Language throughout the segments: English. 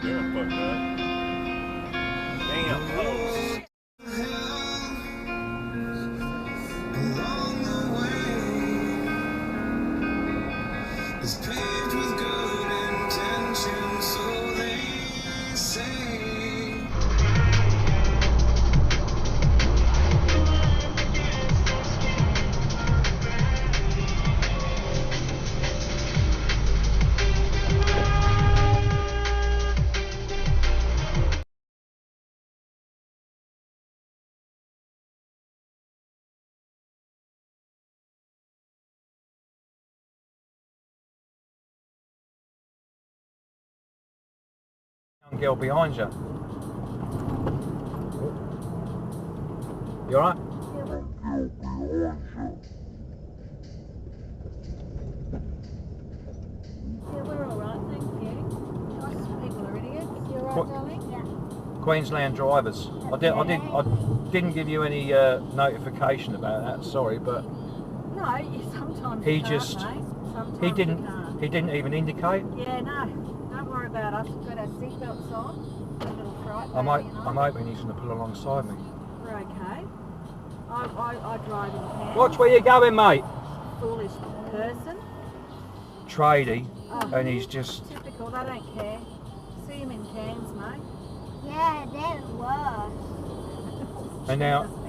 doing fucked up. Damn close. Young girl behind you. You alright? Yeah, we're alright, thank you. Most people are idiots. You alright, darling? Yeah. Queensland drivers. I didn't give you any notification about that. Sorry, but No, you sometimes he can't, just mate. Sometimes he you didn't can't. he didn't even indicate. Yeah, no, don't worry about us. We've got our seatbelts on. A little fright. I'm baby, you know. hoping he's going to pull alongside me. We're okay. I drive in Cairns. Watch where you're going, mate. Foolish person. Tradie, Oh, and he's just. typical. They don't care. See him in Cairns, mate. Yeah, they're worse. And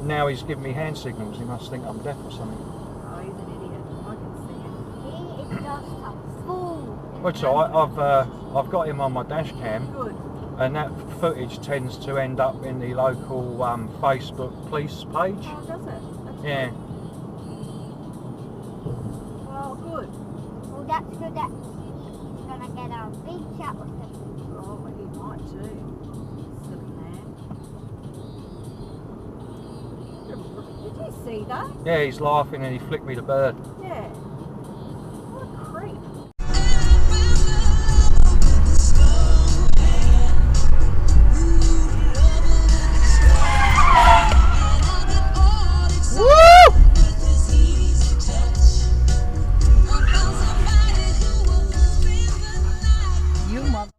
now he's giving me hand signals. He must think I'm deaf or something. Oh, he's an idiot. I can see him. He is just a fool. Which I've got him on my dash cam, Good. and that footage tends to end up in the local Facebook police page. Oh, does it? That's Yeah. good. Well, good. Well, that's good that he's gonna get a big chat with him. Oh, well, he might too. Silly man. Did you see that? Yeah, he's laughing and he flicked me the bird. Yeah. What a creep. You mother.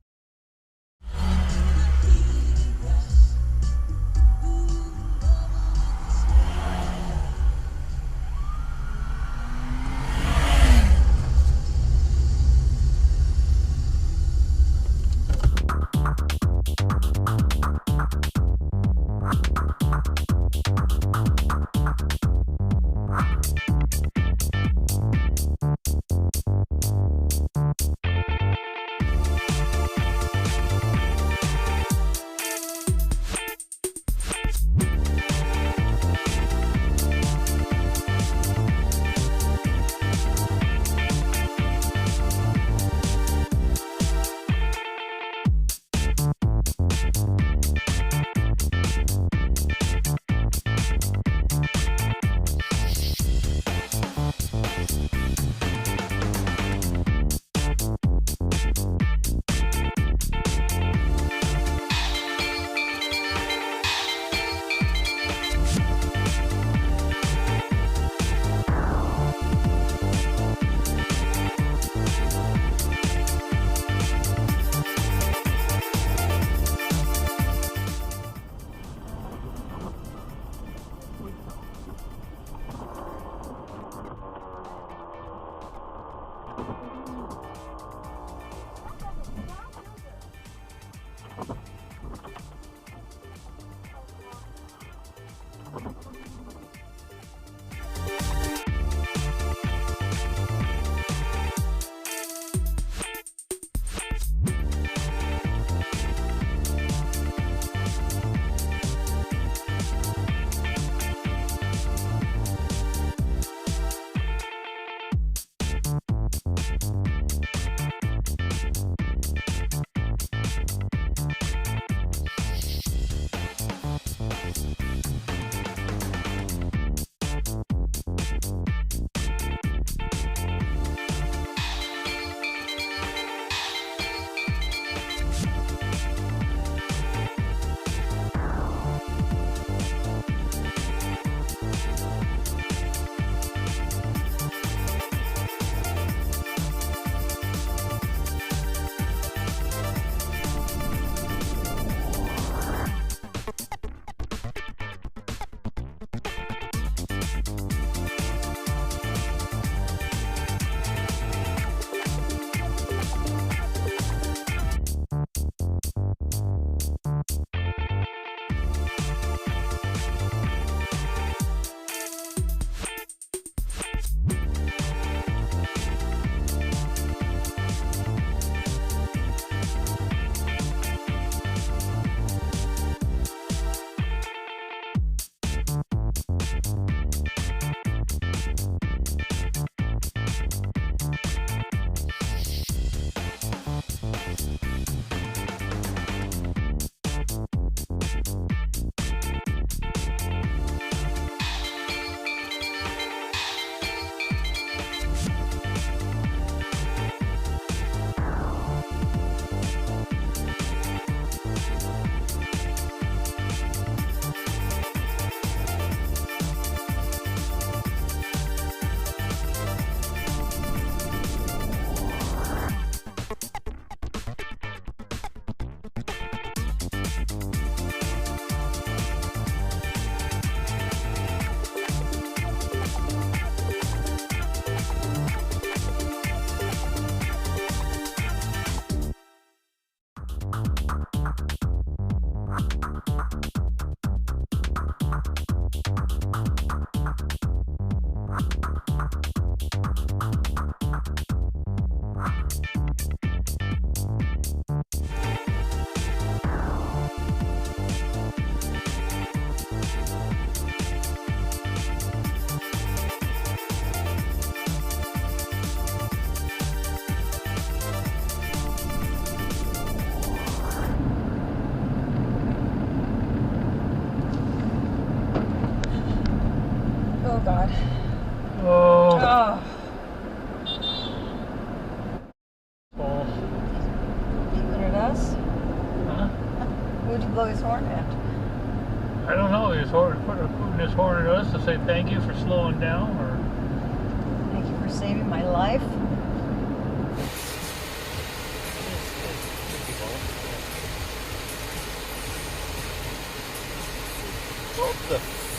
God. Oh. Oh. Oh. See what it does? Huh? Who'd you blow his horn at? I don't know. His horn, putting his horn at us to say thank you for slowing down, or Thank you for saving my life. What the